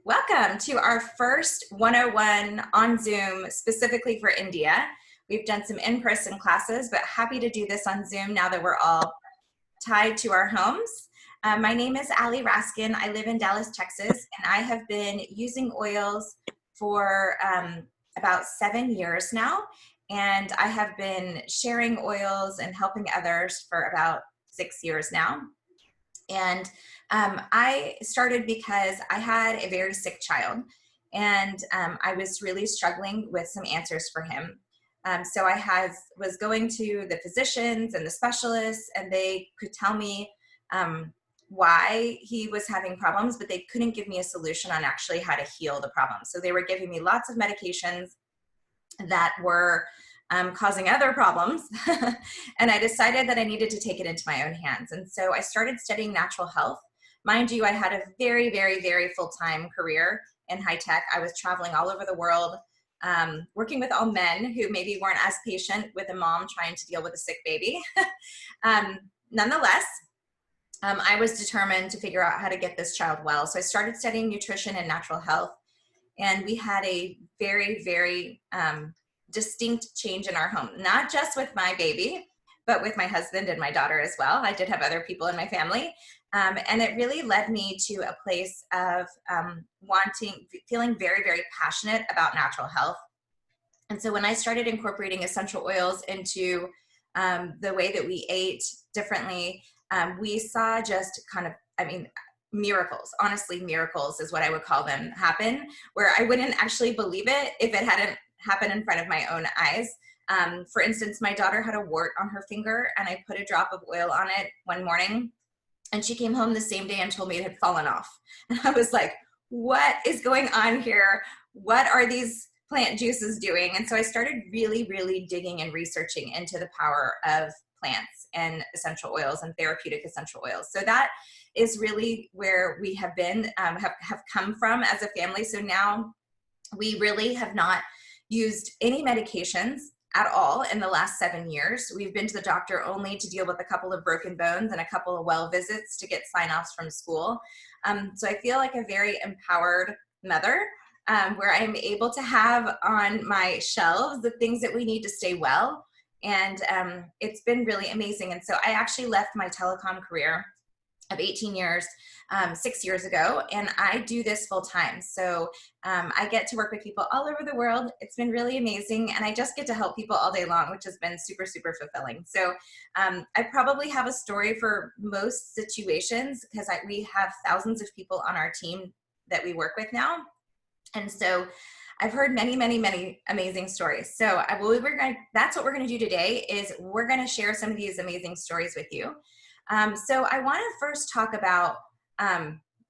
Welcome to our first 101 on Zoom specifically for India. We've done some in-person classes, but happy to do this on Zoom now that we're all tied to our homes. My name is Ali Raskin. I live in Dallas, Texas, and I have been using oils for about 7 years now. And I have been sharing oils and helping others for about 6 years now. And I started because I had a very sick child, and I was really struggling with some answers for him. So was going to the physicians and the specialists, and they could tell me why he was having problems, but they couldn't give me a solution on actually how to heal the problem. So they were giving me lots of medications that were causing other problems. And I decided that I needed to take it into my own hands. And so I started studying natural health. Mind you, I had a very, very, very full-time career in high tech. I was traveling all over the world, working with all men who maybe weren't as patient with a mom trying to deal with a sick baby. Nonetheless, I was determined to figure out how to get this child well. So I started studying nutrition and natural health. And we had a very, very distinct change in our home, not just with my baby, but with my husband and my daughter as well. I did have other people in my family. And it really led me to a place of feeling very, very passionate about natural health. And so when I started incorporating essential oils into the way that we ate differently, we saw just miracles, honestly, miracles is what I would call them, happen, where I wouldn't actually believe it if it hadn't happened in front of my own eyes. For instance, my daughter had a wart on her finger, and I put a drop of oil on it one morning, and she came home the same day and told me it had fallen off. And I was like, what is going on here? What are these plant juices doing? And so I started really, really digging and researching into the power of plants and essential oils and therapeutic essential oils. So that is really where we have been, have come from as a family. So now we really have not used any medications at all in the last 7 years. We've been to the doctor only to deal with a couple of broken bones and a couple of well visits to get sign-offs from school. So I feel like a very empowered mother, where I'm able to have on my shelves the things that we need to stay well. And it's been really amazing. And so I actually left my telecom career of 18 years 6 years ago, and I do this full time. So I get to work with people all over the world. It's been really amazing, and I just get to help people all day long, which has been super, super fulfilling. So I probably have a story for most situations because we have thousands of people on our team that we work with now. And so I've heard many, many, many amazing stories. So that's what we're going to do today, is we're going to share some of these amazing stories with you. So I want to first talk about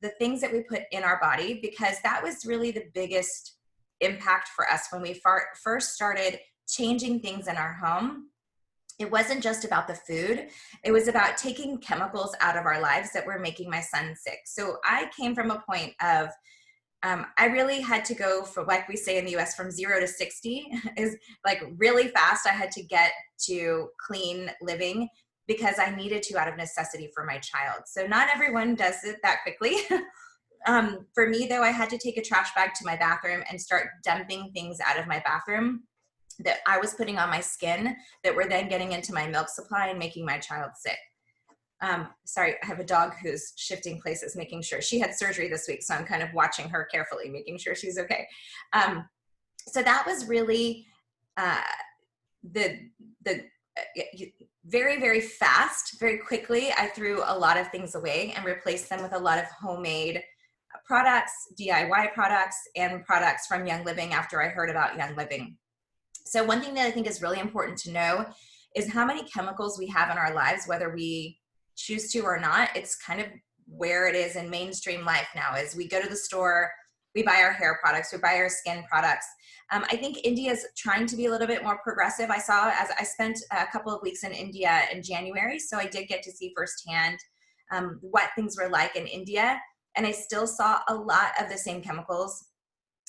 the things that we put in our body, because that was really the biggest impact for us when we first started changing things in our home. It wasn't just about the food. It was about taking chemicals out of our lives that were making my son sick. So I came from a point of I really had to go from, like we say in the US, from 0 to 60 is like really fast. I had to get to clean living because I needed to out of necessity for my child. So not everyone does it that quickly. For me though, I had to take a trash bag to my bathroom and start dumping things out of my bathroom that I was putting on my skin that were then getting into my milk supply and making my child sick. Sorry, I have a dog who's shifting places, making sure. She had surgery this week, so I'm kind of watching her carefully, making sure she's okay. So that was really very, very fast, very quickly. I threw a lot of things away and replaced them with a lot of homemade products, DIY products, and products from Young Living after I heard about Young Living. So one thing that I think is really important to know is how many chemicals we have in our lives, whether we choose to or not. It's kind of where it is in mainstream life now. Is we go to the store, we buy our hair products, we buy our skin products. I think India is trying to be a little bit more progressive. I spent a couple of weeks in India in January, so I did get to see firsthand what things were like in India, and I still saw a lot of the same chemicals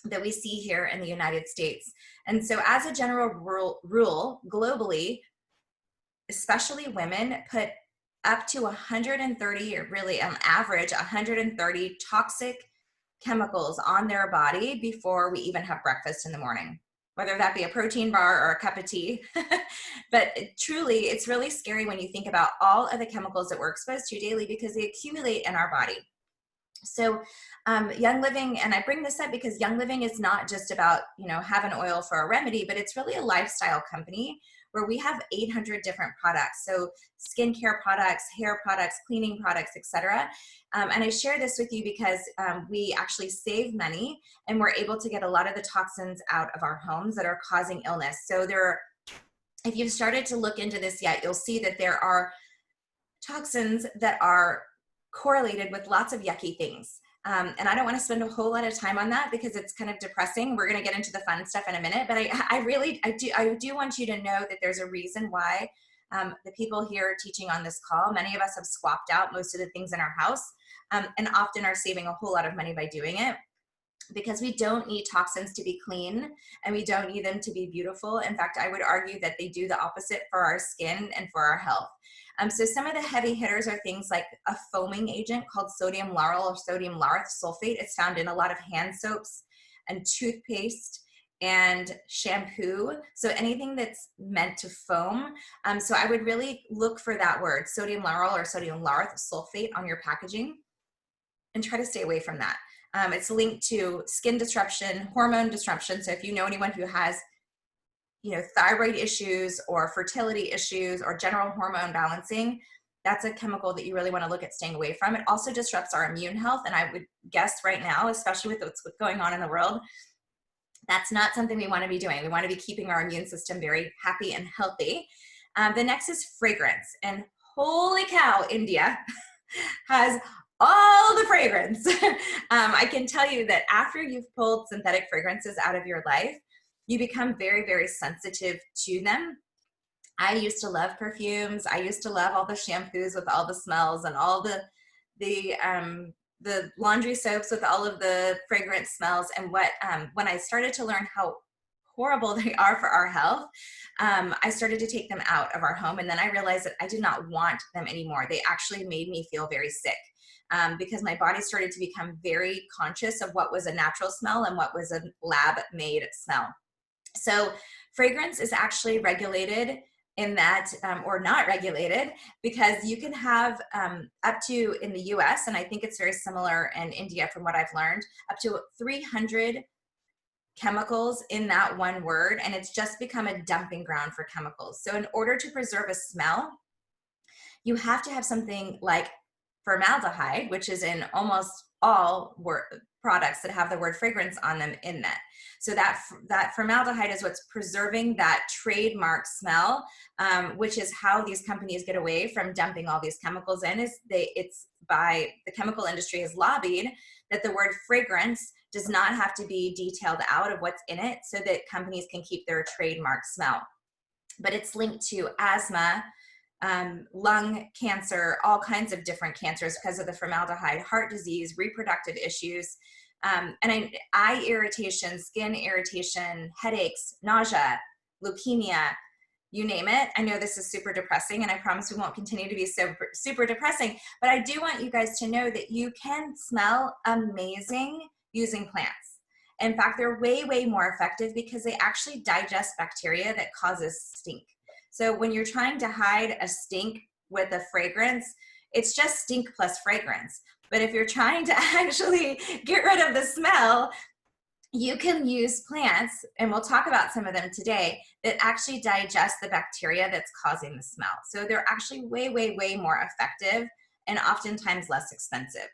that we see here in the United States. And so as a general rule globally, especially women, put up to 130, or really on average 130 toxic chemicals on their body before we even have breakfast in the morning, whether that be a protein bar or a cup of tea. But truly, it's really scary when you think about all of the chemicals that we're exposed to daily because they accumulate in our body. So Young Living, and I bring this up because Young Living is not just about, have an oil for a remedy, but it's really a lifestyle company where we have 800 different products. So skincare products, hair products, cleaning products, etc. And I share this with you because we actually save money and we're able to get a lot of the toxins out of our homes that are causing illness. So if you've started to look into this yet, you'll see that there are toxins that are correlated with lots of yucky things. And I don't want to spend a whole lot of time on that because it's kind of depressing. We're going to get into the fun stuff in a minute, but I do want you to know that there's a reason why the people here teaching on this call, many of us have swapped out most of the things in our house and often are saving a whole lot of money by doing it, because we don't need toxins to be clean and we don't need them to be beautiful. In fact, I would argue that they do the opposite for our skin and for our health. So some of the heavy hitters are things like a foaming agent called sodium lauryl or sodium lauryl sulfate. It's found in a lot of hand soaps and toothpaste and shampoo. So anything that's meant to foam. So I would really look for that word, sodium lauryl or sodium lauryl sulfate, on your packaging and try to stay away from that. It's linked to skin disruption, hormone disruption. So if you know anyone who has thyroid issues or fertility issues or general hormone balancing, that's a chemical that you really want to look at staying away from. It also disrupts our immune health. And I would guess right now, especially with what's going on in the world, that's not something we want to be doing. We want to be keeping our immune system very happy and healthy. The next is fragrance. And holy cow, India has all the fragrance. I can tell you that after you've pulled synthetic fragrances out of your life, you become very, very sensitive to them. I used to love perfumes. I used to love all the shampoos with all the smells and all the laundry soaps with all of the fragrant smells. And when I started to learn how horrible they are for our health, I started to take them out of our home. And then I realized that I did not want them anymore. They actually made me feel very sick. Because my body started to become very conscious of what was a natural smell and what was a lab-made smell. So fragrance is actually regulated in that, or not regulated, because you can have up to, in the US, and I think it's very similar in India from what I've learned, up to 300 chemicals in that one word, and it's just become a dumping ground for chemicals. So in order to preserve a smell, you have to have something like formaldehyde, which is in almost all products that have the word fragrance on them in that. So that formaldehyde is what's preserving that trademark smell, which is how these companies get away from dumping all these chemicals in. It's by the chemical industry has lobbied that the word fragrance does not have to be detailed out of what's in it so that companies can keep their trademark smell. But it's linked to asthma, lung cancer, all kinds of different cancers because of the formaldehyde, heart disease, reproductive issues, and eye irritation, skin irritation, headaches, nausea, leukemia, you name it. I know this is super depressing, and I promise we won't continue to be super depressing, but I do want you guys to know that you can smell amazing using plants. In fact, they're way, way more effective because they actually digest bacteria that causes stink. So when you're trying to hide a stink with a fragrance, it's just stink plus fragrance. But if you're trying to actually get rid of the smell, you can use plants, and we'll talk about some of them today, that actually digest the bacteria that's causing the smell. So they're actually way, way, way more effective and oftentimes less expensive.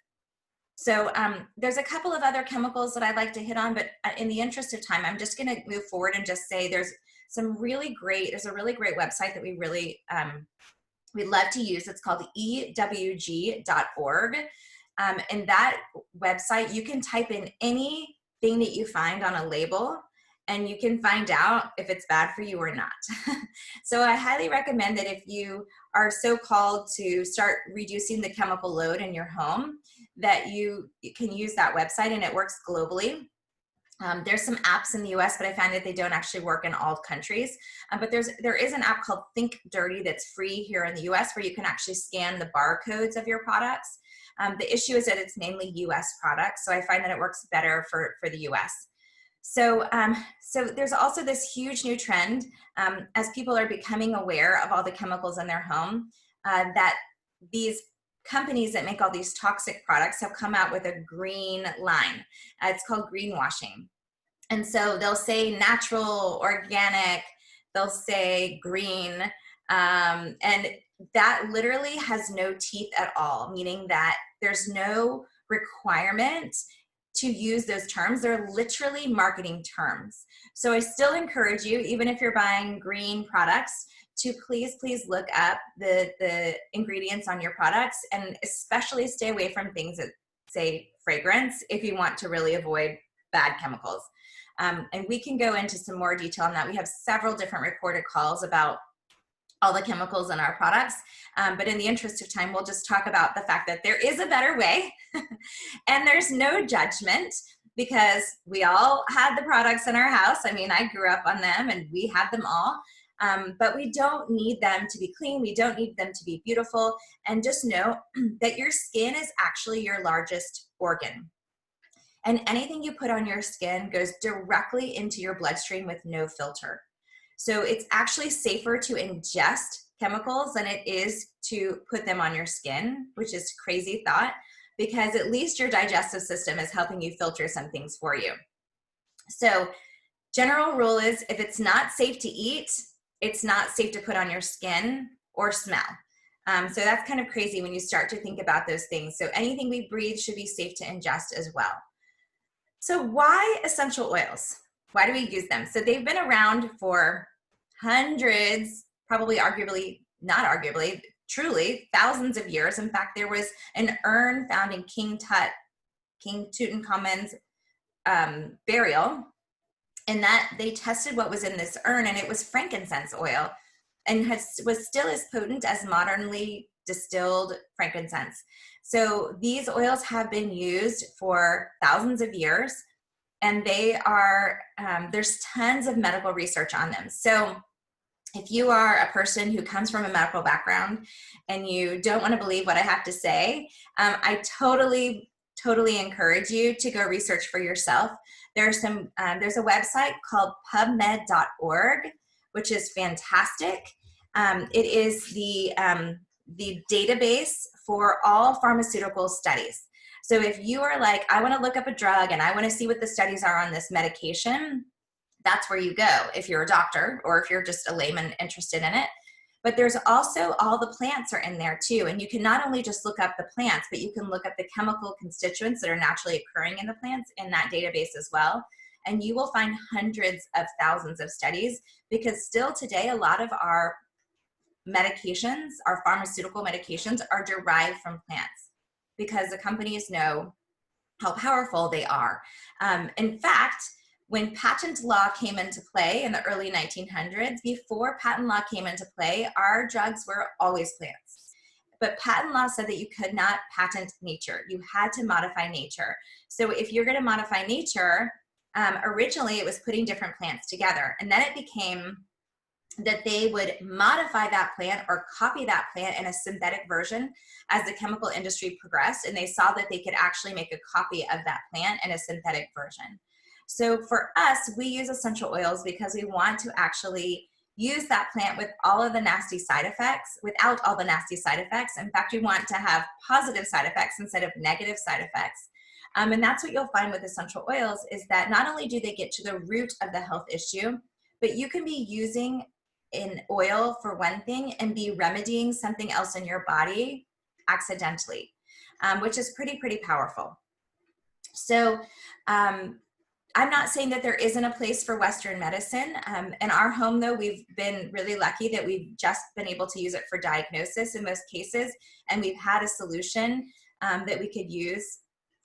So there's a couple of other chemicals that I'd like to hit on, but in the interest of time, I'm just going to move forward and just say there's a really great website that we really, we love to use. It's called ewg.org. And that website, you can type in anything that you find on a label, and you can find out if it's bad for you or not. So I highly recommend that if you are so called to start reducing the chemical load in your home, that you can use that website, and it works globally. There's some apps in the US, but I find that they don't actually work in all countries. But there is an app called Think Dirty that's free here in the US, where you can actually scan the barcodes of your products. The issue is that it's mainly US products, so I find that it works better for the US. So, so there's also this huge new trend as people are becoming aware of all the chemicals in their home that these companies that make all these toxic products have come out with a green line. It's called greenwashing. And so they'll say natural, organic, they'll say green, and that literally has no teeth at all, meaning that there's no requirement to use those terms. They're literally marketing terms. So I still encourage you, even if you're buying green products, to please look up the ingredients on your products, and especially stay away from things that say fragrance if you want to really avoid bad chemicals. And we can go into some more detail on that. We have several different recorded calls about all the chemicals in our products. But in the interest of time, we'll just talk about the fact that there is a better way and there's no judgment, because we all had the products in our house. I mean, I grew up on them and we had them all. But we don't need them to be clean. We don't need them to be beautiful. And just know that your skin is actually your largest organ. And anything you put on your skin goes directly into your bloodstream with no filter. So it's actually safer to ingest chemicals than it is to put them on your skin, which is crazy thought, because at least your digestive system is helping you filter some things for you. So general rule is, if it's not safe to eat, it's not safe to put on your skin or smell. So that's kind of crazy when you start to think about those things. So anything we breathe should be safe to ingest as well. So why essential oils? Why do we use them? So they've been around for hundreds, probably arguably, not arguably, truly thousands of years. In fact, there was an urn found in King Tutankhamun's burial, and that they tested what was in this urn, and it was frankincense oil, and was still as potent as modernly distilled frankincense. So these oils have been used for thousands of years, and they are, there's tons of medical research on them. So if you are a person who comes from a medical background and you don't want to believe what I have to say, I totally encourage you to go research for yourself. There's a website called pubmed.org, which is fantastic. It is the database for all pharmaceutical studies. So if you are like, I want to look up a drug and I want to see what the studies are on this medication, that's where you go if you're a doctor or if you're just a layman interested in it. But there's also all the plants are in there too. And you can not only just look up the plants, but you can look up the chemical constituents that are naturally occurring in the plants in that database as well. And you will find hundreds of thousands of studies, because still today, a lot of our medications, our pharmaceutical medications, are derived from plants, because the companies know how powerful they are. In fact, when patent law came into play in the early 1900s, before patent law came into play, our drugs were always plants. But patent law said that you could not patent nature. You had to modify nature. So if you're going to modify nature, originally it was putting different plants together. And then it became that they would modify that plant or copy that plant in a synthetic version as the chemical industry progressed. And they saw that they could actually make a copy of that plant in a synthetic version. So for us, we use essential oils because we want to actually use that plant with all of the nasty side effects, without all the nasty side effects. In fact, we want to have positive side effects instead of negative side effects. And that's what you'll find with essential oils, is that not only do they get to the root of the health issue, but you can be using an oil for one thing and be remedying something else in your body accidentally, which is pretty powerful. So I'm not saying that there isn't a place for Western medicine. In our home, though, we've been really lucky that we've just been able to use it for diagnosis in most cases, and we've had a solution that we could use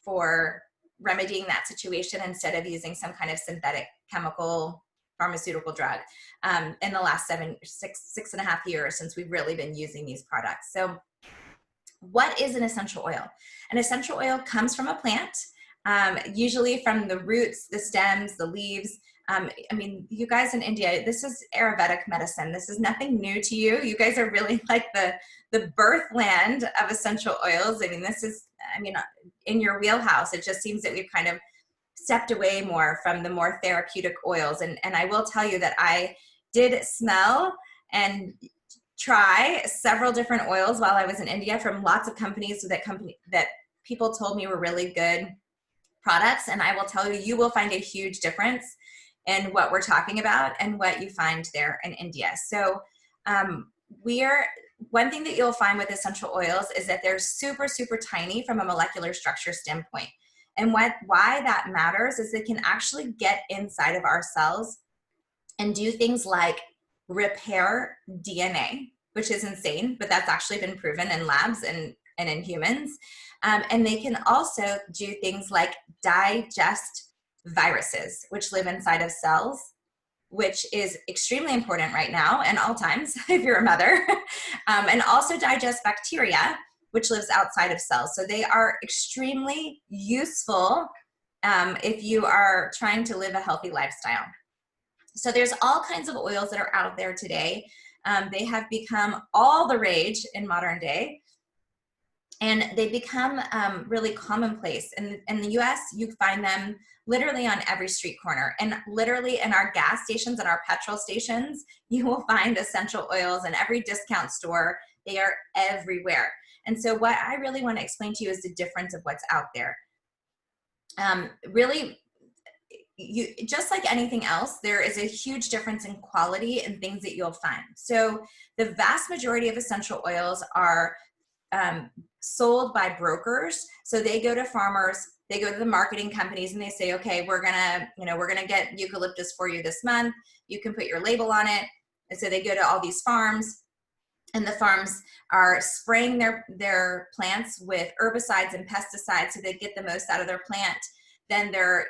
for remedying that situation instead of using some kind of synthetic chemical pharmaceutical drug in the last 6.5 years since we've really been using these products. So what is an essential oil? An essential oil comes from a plant, usually from the roots, the stems, the leaves. I mean, you guys in India, this is Ayurvedic medicine. This is nothing new to you. You guys are really like the birth land of essential oils. I mean, this is I mean, in your wheelhouse. It just seems that we've kind of stepped away more from the more therapeutic oils. And I will tell you that I did smell and try several different oils while I was in India from lots of companies that people told me were really good products. And I will tell you, you will find a huge difference in what we're talking about and what you find there in India. So one thing that you'll find with essential oils is that they're super, super tiny from a molecular structure standpoint. And why that matters is they can actually get inside of our cells and do things like repair DNA, which is insane, but that's actually been proven in labs and in humans. And they can also do things like digest viruses, which live inside of cells, which is extremely important right now and all times if you're a mother, and also digest bacteria, which lives outside of cells. So they are extremely useful if you are trying to live a healthy lifestyle. So there's all kinds of oils that are out there today. They have become all the rage in modern day. And they become really commonplace. In the US, you find them literally on every street corner. And literally in our gas stations and our petrol stations, you will find essential oils in every discount store. They are everywhere. And so what I really want to explain to you is the difference of what's out there. Really, just like anything else, there is a huge difference in quality and things that you'll find. So the vast majority of essential oils are sold by brokers. So they go to farmers, they go to the marketing companies, and they say, okay, we're gonna get eucalyptus for you this month. You can put your label on it. And so they go to all these farms, and the farms are spraying their plants with herbicides and pesticides so they get the most out of their plant. Then their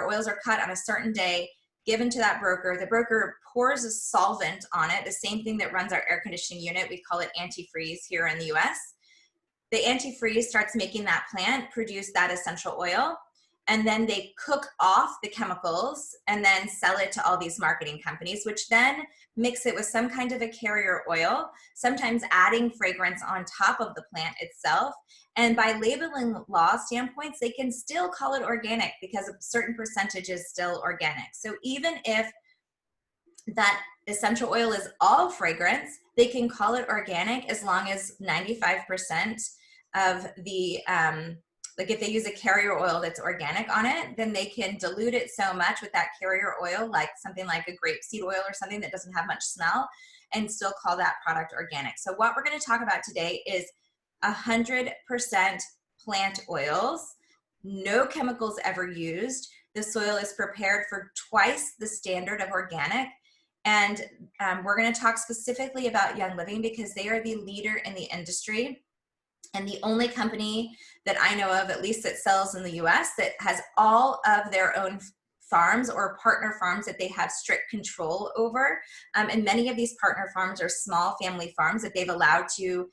oils are cut on a certain day, given to that broker. The broker pours a solvent on it, the same thing that runs our air conditioning unit. We call it antifreeze here in the US. The antifreeze starts making that plant produce that essential oil, and then they cook off the chemicals and then sell it to all these marketing companies, which then mix it with some kind of a carrier oil, sometimes adding fragrance on top of the plant itself. And by labeling law standpoints, they can still call it organic because a certain percentage is still organic. So even if that essential oil is all fragrance, they can call it organic as long as 95% of the, like if they use a carrier oil that's organic on it, then they can dilute it so much with that carrier oil, like something like a grapeseed oil or something that doesn't have much smell, and still call that product organic. So what we're going to talk about today is 100% plant oils, no chemicals ever used. The soil is prepared for twice the standard of organic. And we're going to talk specifically about Young Living because they are the leader in the industry and the only company that I know of, at least that sells in the US, that has all of their own farms or partner farms that they have strict control over. And many of these partner farms are small family farms that they've allowed to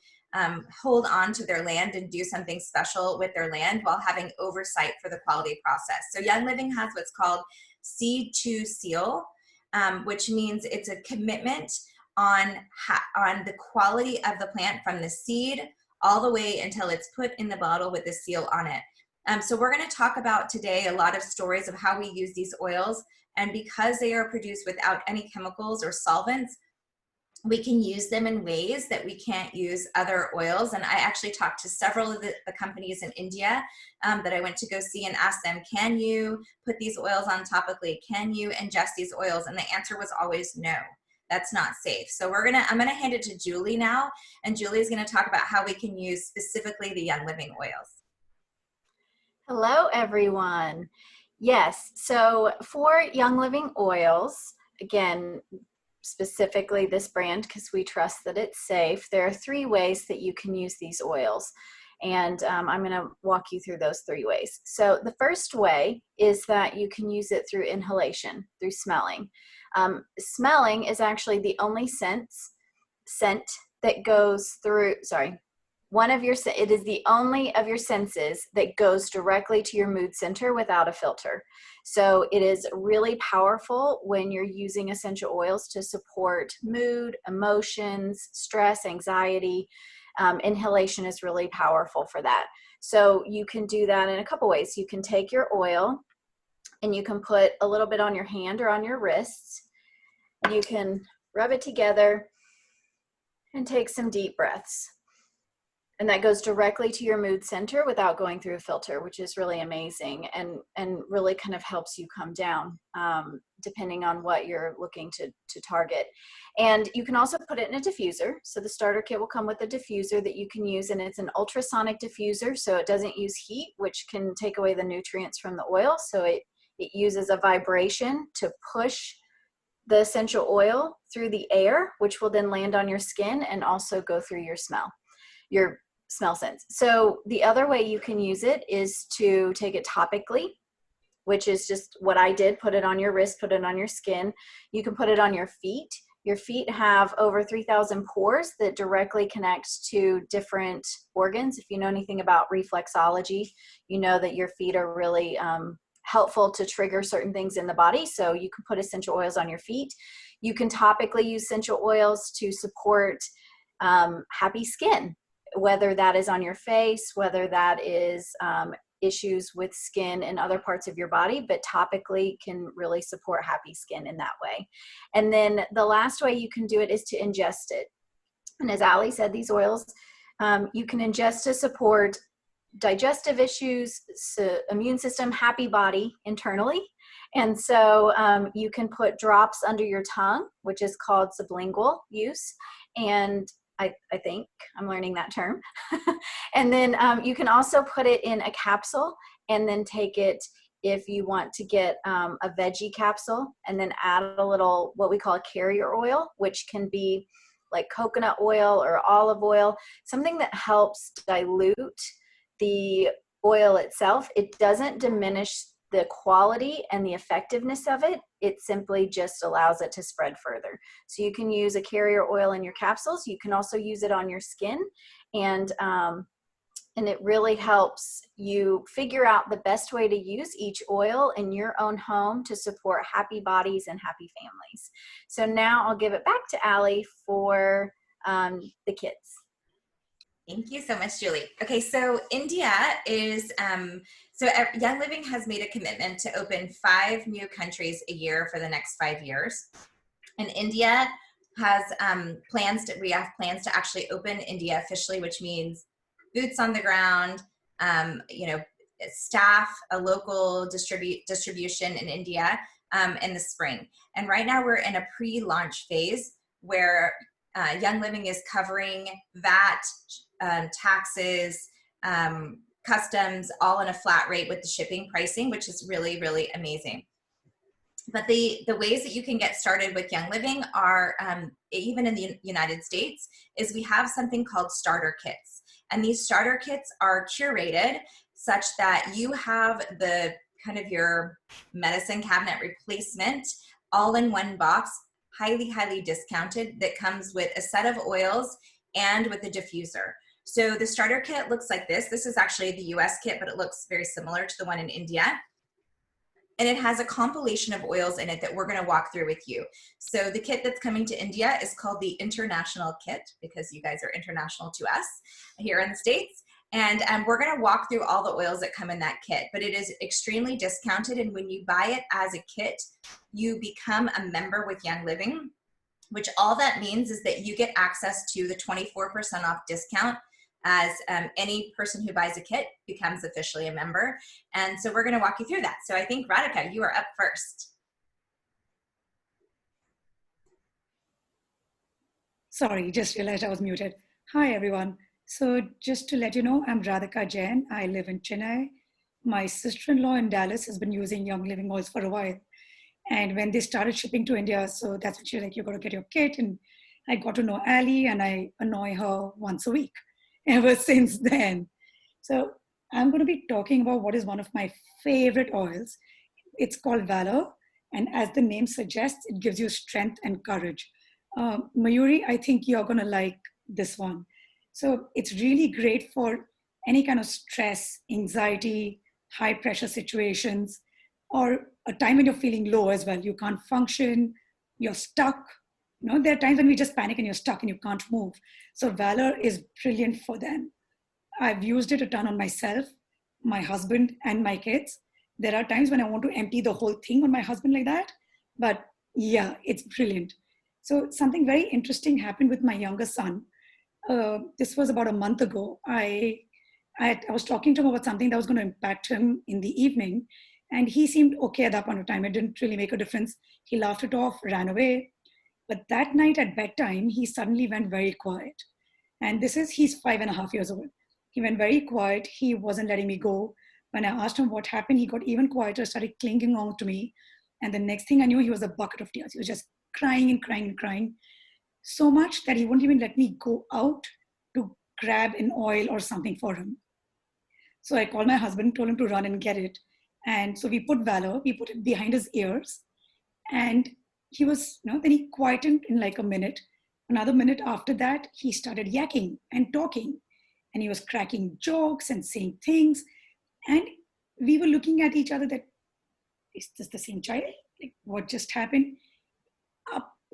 hold on to their land and do something special with their land while having oversight for the quality process. So Young Living has what's called Seed to Seal, which means it's a commitment on the quality of the plant from the seed all the way until it's put in the bottle with the seal on it. So we're going to talk about today a lot of stories of how we use these oils, and because they are produced without any chemicals or solvents, we can use them in ways that we can't use other oils. And I actually talked to several of the companies in India that I went to go see and asked them, can you put these oils on topically? Can you ingest these oils? And the answer was always no. That's not safe. So I'm gonna hand it to Julie now, and Julie is gonna talk about how we can use specifically the Young Living oils. Hello, everyone. Yes, so for Young Living oils, again, specifically this brand, because we trust that it's safe, there are 3 ways that you can use these oils. And I'm going to walk you through those 3 ways. So the first way is that you can use it through inhalation, through smelling. Smelling is actually the only scent that goes through, it is the only of your senses that goes directly to your mood center without a filter. So it is really powerful when you're using essential oils to support mood, emotions, stress, anxiety. Inhalation is really powerful for that. So you can do that in a couple ways. You can take your oil and you can put a little bit on your hand or on your wrists. You can rub it together and take some deep breaths. And that goes directly to your mood center without going through a filter, which is really amazing and really kind of helps you come down depending on what you're looking to target. And you can also put it in a diffuser. So the starter kit will come with a diffuser that you can use, and it's an ultrasonic diffuser, so it doesn't use heat, which can take away the nutrients from the oil. So it uses a vibration to push the essential oil through the air, which will then land on your skin and also go through your smell sense. So the other way you can use it is to take it topically, which is just what I did. Put it on your wrist, put it on your skin. You can put it on your feet. Your feet have over 3,000 pores that directly connect to different organs. If you know anything about reflexology, you know that your feet are really helpful to trigger certain things in the body. So you can put essential oils on your feet. You can topically use essential oils to support happy skin, whether that is on your face, whether that is issues with skin in other parts of your body, but topically can really support happy skin in that way. And then the last way you can do it is to ingest it. And as Ali said, these oils, you can ingest to support digestive issues, immune system, happy body internally. And so you can put drops under your tongue, which is called sublingual use. And I think I'm learning that term. And then you can also put it in a capsule and then take it if you want to get a veggie capsule, and then add a little what we call a carrier oil, which can be like coconut oil or olive oil, something that helps dilute the oil itself. It doesn't diminish the quality and the effectiveness of it. It simply just allows it to spread further. So you can use a carrier oil in your capsules. You can also use it on your skin, and it really helps you figure out the best way to use each oil in your own home to support happy bodies and happy families. So now I'll give it back to Ali for the kids. Thank you so much, Julie. Okay, so India is, Young Living has made a commitment to open 5 new countries a year for the next 5 years. And India has we have plans to actually open India officially, which means boots on the ground, staff, a local distribution in India in the spring. And right now we're in a pre-launch phase where Young Living is covering VAT, taxes, customs, all in a flat rate with the shipping pricing, which is really, really amazing. But the ways that you can get started with Young Living are, even in the United States, is we have something called starter kits. And these starter kits are curated such that you have the kind of your medicine cabinet replacement all in one box, highly, highly discounted, that comes with a set of oils and with a diffuser. So the starter kit looks like this. This is actually the US kit, but it looks very similar to the one in India. And it has a compilation of oils in it that we're going to walk through with you. So the kit that's coming to India is called the International Kit, because you guys are international to us here in the States. And we're going to walk through all the oils that come in that kit, but it is extremely discounted. And when you buy it as a kit, you become a member with Young Living, which all that means is that you get access to the 24% off discount as any person who buys a kit becomes officially a member. And so we're going to walk you through that. So I think, Radhika, you are up first. Sorry, just realized I was muted. Hi, everyone. So just to let you know, I'm Radhika Jain. I live in Chennai. My sister-in-law in Dallas has been using Young Living oils for a while. And when they started shipping to India, so that's when she's like, you got to get your kit. And I got to know Ali, and I annoy her once a week ever since then. So I'm going to be talking about what is one of my favorite oils. It's called Valor. And as the name suggests, it gives you strength and courage. Mayuri, I think you're going to like this one. So it's really great for any kind of stress, anxiety, high pressure situations, or a time when you're feeling low as well. You can't function, you're stuck, There are times when we just panic and you're stuck and you can't move. So Valor is brilliant for them. I've used it a ton on myself, my husband, and my kids. There are times when I want to empty the whole thing on my husband like that. But yeah, it's brilliant. So something very interesting happened with my younger son. This was about a month ago. I was talking to him about something that was going to impact him in the evening, and he seemed okay at that point of time. It didn't really make a difference. He laughed it off, ran away. But that night at bedtime, he suddenly went very quiet. And he's 5.5 years old. He went very quiet. He wasn't letting me go. When I asked him what happened, he got even quieter, started clinging on to me. And the next thing I knew, he was a bucket of tears. He was just crying and crying and crying, so much that he wouldn't even let me go out to grab an oil or something for him. So I called my husband, told him to run and get it. And so we put Valor, we put it behind his ears. And he was, then he quietened in like a minute. Another minute after that, he started yakking and talking. And he was cracking jokes and saying things. And we were looking at each other that, is this the same child? Like, what just happened?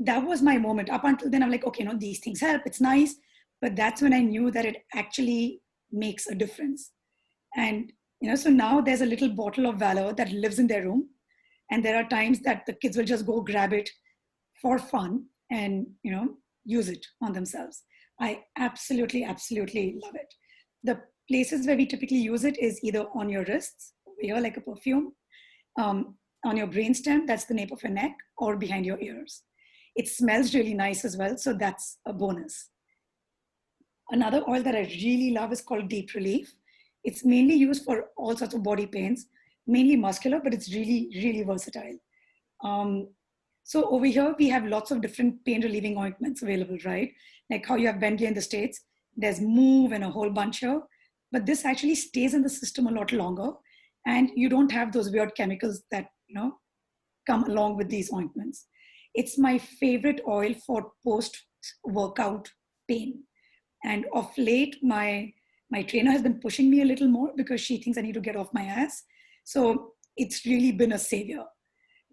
That was my moment. Up until then, I'm like, okay, these things help. It's nice. But that's when I knew that it actually makes a difference. And, so now there's a little bottle of Valor that lives in their room. And there are times that the kids will just go grab it for fun and, use it on themselves. I absolutely, absolutely love it. The places where we typically use it is either on your wrists, over here, like a perfume, on your brainstem, that's the nape of your neck, or behind your ears. It smells really nice as well, so that's a bonus. Another oil that I really love is called Deep Relief. It's mainly used for all sorts of body pains, mainly muscular, but it's really, really versatile. So over here, we have lots of different pain relieving ointments available, right? Like how you have Bentley in the States, there's Move and a whole bunch here, but this actually stays in the system a lot longer, and you don't have those weird chemicals that, come along with these ointments. It's my favorite oil for post-workout pain. And of late, my trainer has been pushing me a little more because she thinks I need to get off my ass. So it's really been a savior.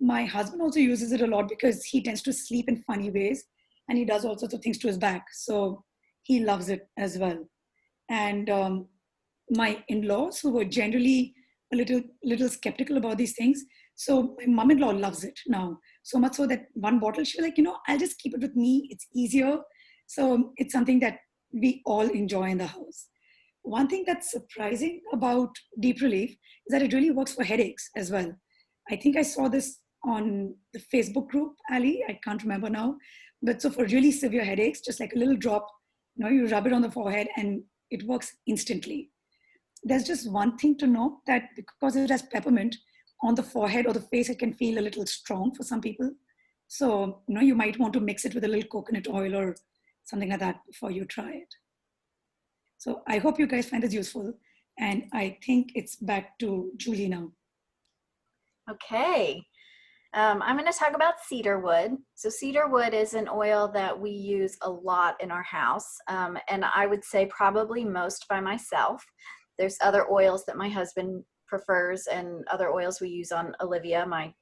My husband also uses it a lot because he tends to sleep in funny ways, and he does all sorts of things to his back. So he loves it as well. And my in-laws, who were generally a little skeptical about these things, so my mom-in-law loves it now. So much so that one bottle, she was like, I'll just keep it with me. It's easier. So it's something that we all enjoy in the house. One thing that's surprising about Deep Relief is that it really works for headaches as well. I think I saw this on the Facebook group, Ali, I can't remember now. But so for really severe headaches, just like a little drop, you rub it on the forehead and it works instantly. There's just one thing to know, that because it has peppermint on the forehead or the face, it can feel a little strong for some people. So, you might want to mix it with a little coconut oil or something like that before you try it. So I hope you guys find this useful. And I think it's back to Julie now. Okay. I'm going to talk about cedar wood. So cedar wood is an oil that we use a lot in our house. And I would say probably most by myself. There's other oils that my husband prefers and other oils we use on Olivia, my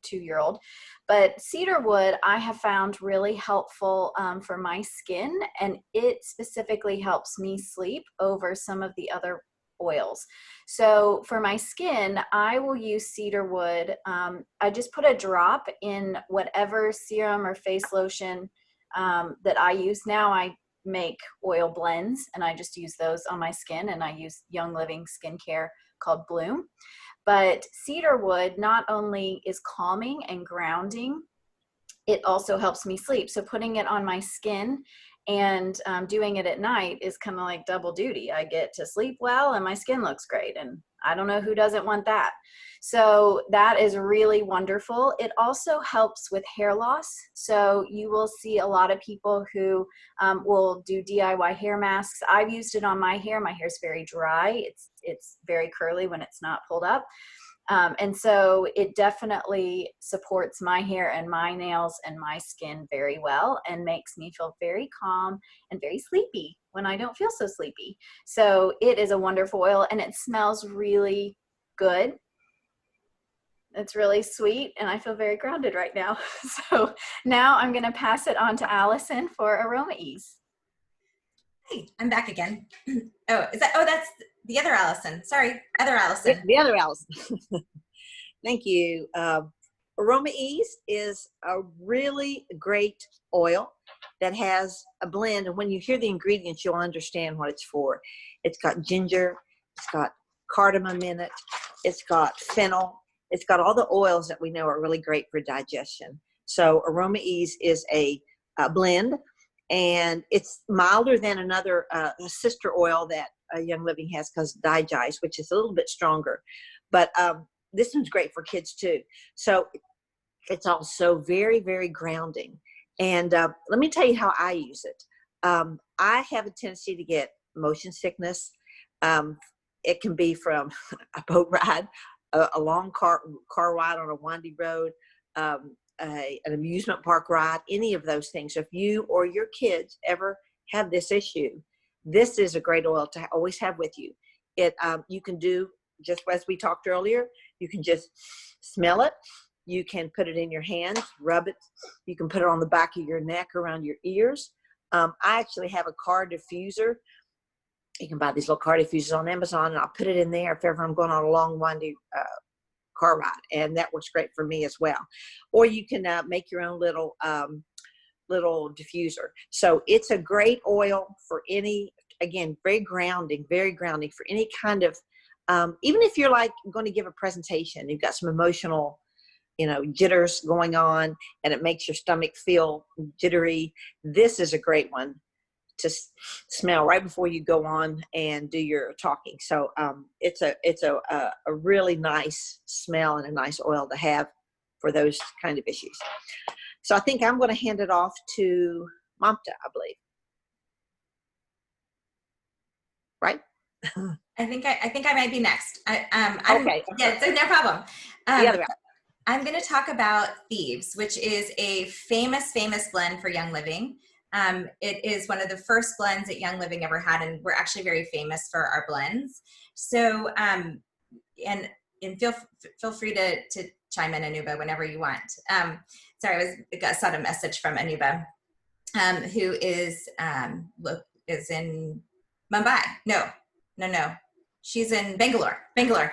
2-year-old. But cedar wood I have found really helpful for my skin, and it specifically helps me sleep over some of the other oils. So for my skin, I will use cedar wood. I just put a drop in whatever serum or face lotion that I use. Now I make oil blends and I just use those on my skin, and I use Young Living skincare called Bloom. But cedar wood not only is calming and grounding, it also helps me sleep. So putting it on my skin and doing it at night is kind of like double duty. I get to sleep well and my skin looks great. And I don't know who doesn't want that. So that is really wonderful. It also helps with hair loss. So you will see a lot of people who will do DIY hair masks. I've used it on my hair. My hair is very dry. It's very curly when it's not pulled up. And so it definitely supports my hair and my nails and my skin very well, and makes me feel very calm and very sleepy when I don't feel so sleepy. So it is a wonderful oil, and it smells really good. It's really sweet, and I feel very grounded right now. So now I'm going to pass it on to Allison for Aroma Ease. Hey, I'm back again. Oh, that's the other Allison. Sorry, other Allison. The other Allison. Thank you. Aroma Ease is a really great oil that has a blend, and when you hear the ingredients, you'll understand what it's for. It's got ginger, it's got cardamom in it, it's got fennel, it's got all the oils that we know are really great for digestion. So Aroma Ease is a blend, and it's milder than another sister oil that Young Living has, because Digest, which is a little bit stronger. But this one's great for kids too. So it's also very, very grounding. And let me tell you how I use it. I have a tendency to get motion sickness. It can be from a boat ride, a long car ride on a windy road, an amusement park ride, any of those things. If you or your kids ever have this issue, this is a great oil to always have with you. It you can do, just as we talked earlier, you can just smell it. You can put it in your hands, rub it. You can put it on the back of your neck, around your ears. I actually have a car diffuser. You can buy these little car diffusers on Amazon, and I'll put it in there if ever I'm going on a long, windy car ride, and that works great for me as well. Or you can make your own little diffuser. So it's a great oil for any, again, very grounding for any kind of, even if you're like going to give a presentation, you've got some emotional, jitters going on, and it makes your stomach feel jittery. This is a great one to smell right before you go on and do your talking. So it's a really nice smell and a nice oil to have for those kind of issues. So I think I'm going to hand it off to Mamta, I believe. Right? I think I might be next. Okay. Yeah, so no problem. The other I'm going to talk about Thieves, which is a famous blend for Young Living. It is one of the first blends that Young Living ever had, and we're actually very famous for our blends. So, and feel free to chime in, Anuba, whenever you want. Sorry, I saw a message from Anuba, who is in Mumbai. No. She's in Bangalore. I'm trying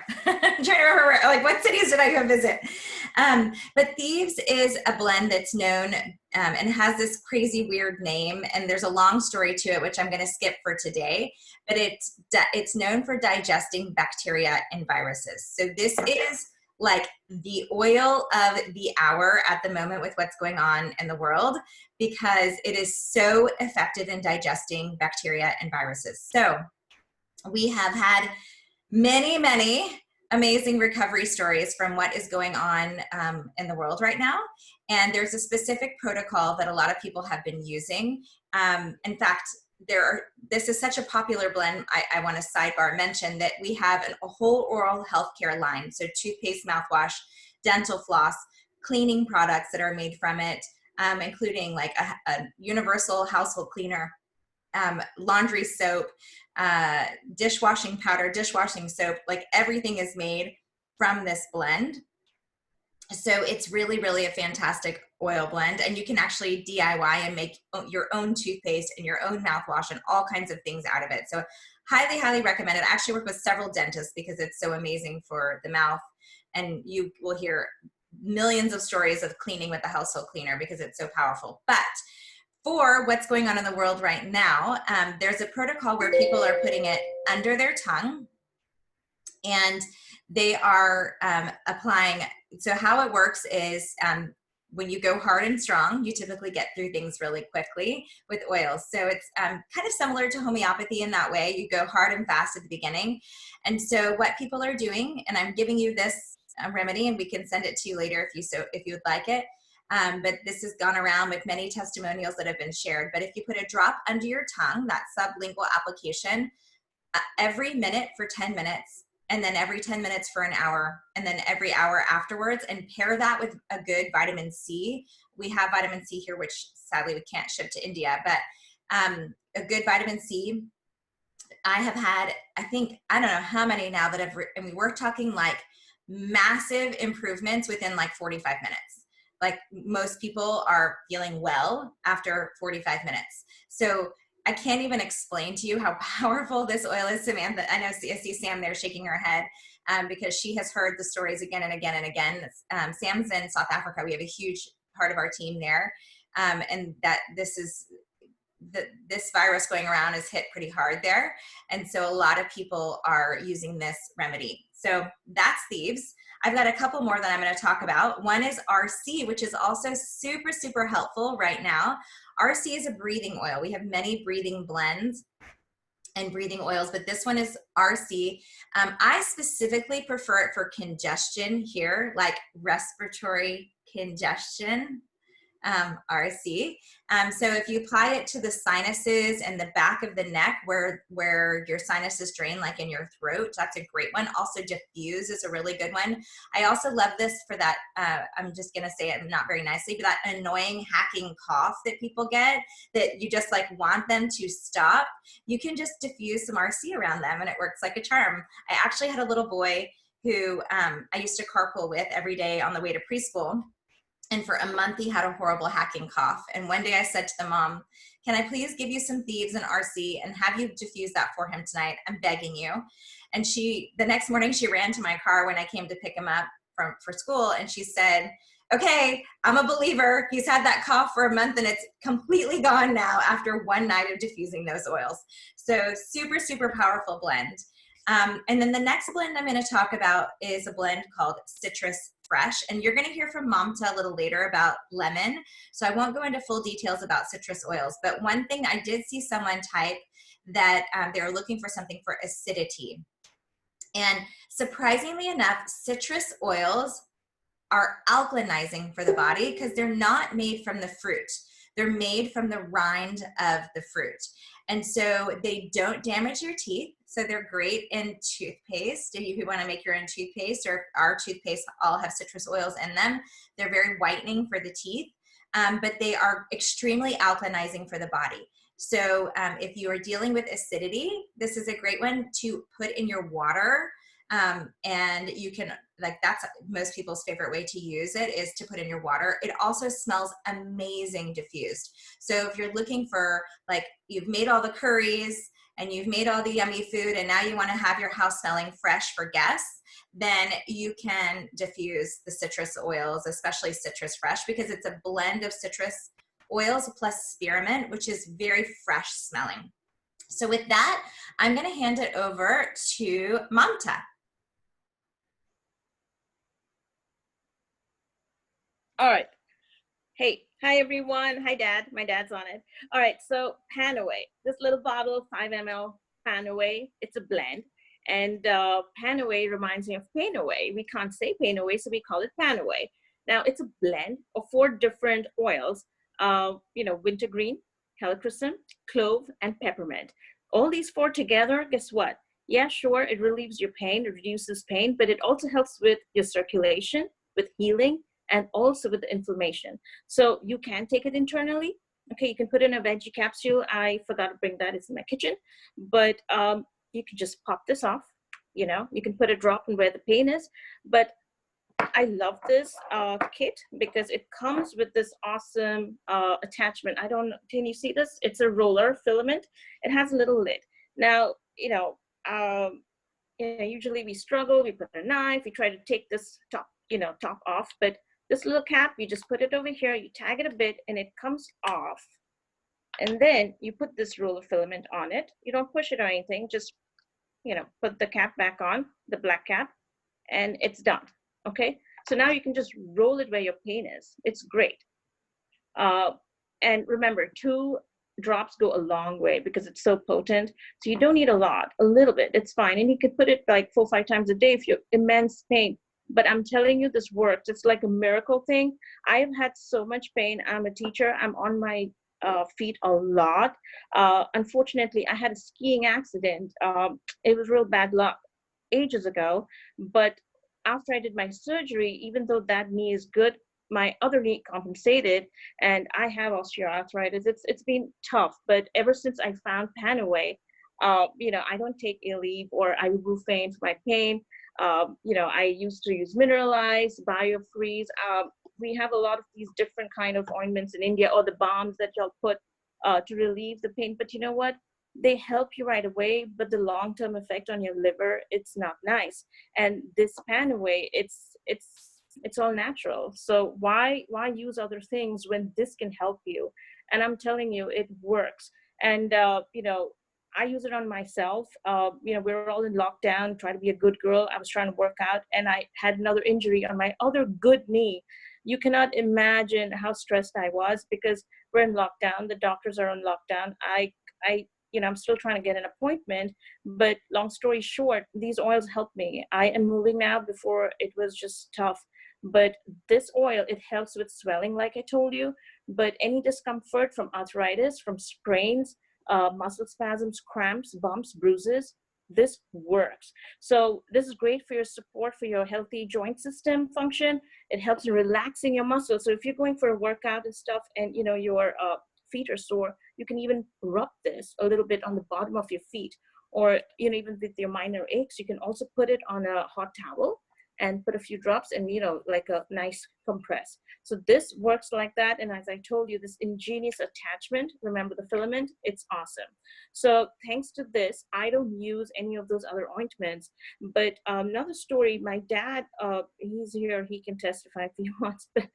to remember, like, what cities did I go visit? But Thieves is a blend that's known and has this crazy weird name, and there's a long story to it, which I'm going to skip for today. But it's known for digesting bacteria and viruses. So this is like the oil of the hour at the moment with what's going on in the world, because it is so effective in digesting bacteria and viruses. So we have had many amazing recovery stories from what is going on in the world right now. And there's a specific protocol that a lot of people have been using. In fact, this is such a popular blend, I want to sidebar mention that we have a whole oral healthcare line. So toothpaste, mouthwash, dental floss, cleaning products that are made from it, including like a universal household cleaner, laundry soap, dishwashing powder, dishwashing soap, like everything is made from this blend. So it's really a fantastic oil blend, and you can actually DIY and make your own toothpaste and your own mouthwash and all kinds of things out of it. So highly recommend it. I actually work with several dentists because it's so amazing for the mouth, and you will hear millions of stories of cleaning with the household cleaner because it's so powerful. But for what's going on in the world right now, there's a protocol where people are putting it under their tongue, and they are applying. So how it works is when you go hard and strong, you typically get through things really quickly with oils. So it's kind of similar to homeopathy in that way. You go hard and fast at the beginning. And so what people are doing, and I'm giving you this remedy, and we can send it to you later if you would like it. But this has gone around with many testimonials that have been shared. But if you put a drop under your tongue, that sublingual application, every minute for 10 minutes, and then every 10 minutes for an hour, and then every hour afterwards, and pair that with a good vitamin C. We have vitamin C here, which sadly we can't ship to India, but a good vitamin C. I have had, I don't know how many now that we're talking like massive improvements within like 45 minutes. Like most people are feeling well after 45 minutes. So I can't even explain to you how powerful this oil is, Samantha. I see Sam there shaking her head because she has heard the stories again and again and again. Sam's in South Africa. We have a huge part of our team there. And that this virus going around is hit pretty hard there. And so a lot of people are using this remedy. So that's thieves. I've got a couple more that I'm going to talk about. One is RC, which is also super, super helpful right now. RC is a breathing oil. We have many breathing blends and breathing oils, but this one is RC. I specifically prefer it for congestion here, like respiratory congestion. RC. So if you apply it to the sinuses and the back of the neck where your sinuses drain, like in your throat, that's a great one. Also diffuse is a really good one. I also love this for that, I'm just gonna say it not very nicely, but that annoying hacking cough that people get that you just like want them to stop. You can just diffuse some RC around them and it works like a charm. I actually had a little boy who I used to carpool with every day on the way to preschool. And for a month, he had a horrible hacking cough. And one day I said to the mom, can I please give you some thieves and RC and have you diffuse that for him tonight? I'm begging you. And the next morning, she ran to my car when I came to pick him up for school. And she said, okay, I'm a believer. He's had that cough for a month and it's completely gone now after one night of diffusing those oils. So super, super powerful blend. And then the next blend I'm going to talk about is a blend called Citrus Fresh. And you're going to hear from Mamta a little later about lemon. So I won't go into full details about citrus oils. But one thing I did see someone type that they were looking for something for acidity. And surprisingly enough, citrus oils are alkalinizing for the body because they're not made from the fruit. They're made from the rind of the fruit. And so they don't damage your teeth. So they're great in toothpaste. If you want to make your own toothpaste, or our toothpaste all have citrus oils in them. They're very whitening for the teeth, but they are extremely alkalinizing for the body. So if you are dealing with acidity, this is a great one to put in your water. And you can, like, that's most people's favorite way to use it is to put in your water. It also smells amazing diffused. So if you're looking for, like, you've made all the curries and you've made all the yummy food and now you want to have your house smelling fresh for guests, then you can diffuse the citrus oils, especially Citrus Fresh, because it's a blend of citrus oils plus spearmint, which is very fresh smelling. So with that, I'm going to hand it over to Mamta. All right. Hey, hi everyone. Hi Dad. My dad's on it. All right, so Panaway, this little bottle, 5 ml Panaway, it's a blend. And Panaway reminds me of Pain Away. We can't say Pain Away, so we call it Panaway. Now it's a blend of 4 different oils, wintergreen, helichrysum, clove, and peppermint. All these 4 together, guess what? Yeah, sure, it relieves your pain, it reduces pain, but it also helps with your circulation, with healing, and also with the inflammation. So you can take it internally. Okay, you can put in a veggie capsule. I forgot to bring that, it's in my kitchen. But you can just pop this off. You can put a drop in where the pain is. But I love this kit because it comes with this awesome attachment. Can you see this? It's a roller filament. It has a little lid. Now, usually we struggle, we put a knife, we try to take this top off, but this little cap, you just put it over here, you tag it a bit and it comes off. And then you put this roller filament on it. You don't push it or anything, just, put the cap back on, the black cap, and it's done, okay? So now you can just roll it where your pain is. It's great. And remember, 2 drops go a long way because it's so potent. So you don't need a lot, a little bit, it's fine. And you could put it like 4 or 5 times a day if you're immense pain. But I'm telling you, this works. It's like a miracle thing. I have had so much pain. I'm a teacher. I'm on my feet a lot. Unfortunately, I had a skiing accident. It was real bad luck ages ago. But after I did my surgery, even though that knee is good, my other knee compensated, and I have osteoarthritis. It's been tough. But ever since I found Panaway, I don't take Aleve or ibuprofen for my pain. I used to use mineralized, biofreeze. We have a lot of these different kind of ointments in India, or the balms that y'all put to relieve the pain. But you know what? They help you right away, but the long-term effect on your liver, it's not nice. And this Panaway, it's all natural. So why use other things when this can help you? And I'm telling you, it works. And I use it on myself. We were all in lockdown, trying to be a good girl. I was trying to work out, and I had another injury on my other good knee. You cannot imagine how stressed I was because we're in lockdown. The doctors are on lockdown. I'm still trying to get an appointment. But long story short, these oils help me. I am moving now. Before it was just tough. But this oil, it helps with swelling, like I told you. But any discomfort from arthritis, from sprains, muscle spasms, cramps, bumps, bruises, this works. So this is great for your support for your healthy joint system function. It helps in relaxing your muscles. So if you're going for a workout and stuff, and your feet are sore, you can even rub this a little bit on the bottom of your feet, or even with your minor aches, you can also put it on a hot towel and put a few drops and like a nice compress. So this works like that. And as I told you, this ingenious attachment, remember the filament, it's awesome. So thanks to this, I don't use any of those other ointments. But another story, my dad, he's here, he can testify if he wants, but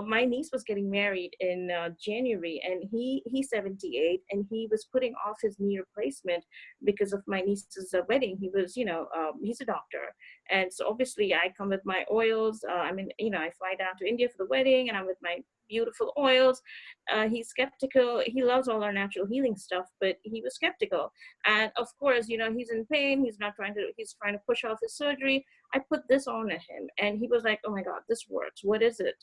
my niece was getting married in January, and he's 78, and he was putting off his knee replacement because of my niece's wedding. He was, he's a doctor. And so obviously I come with my oils. I fly down to India for the wedding, and I'm with my beautiful oils. He's skeptical. He loves all our natural healing stuff, but he was skeptical. And of course, he's in pain. He's trying to push off his surgery. I put this on at him, and he was like, oh my God, this works. What is it?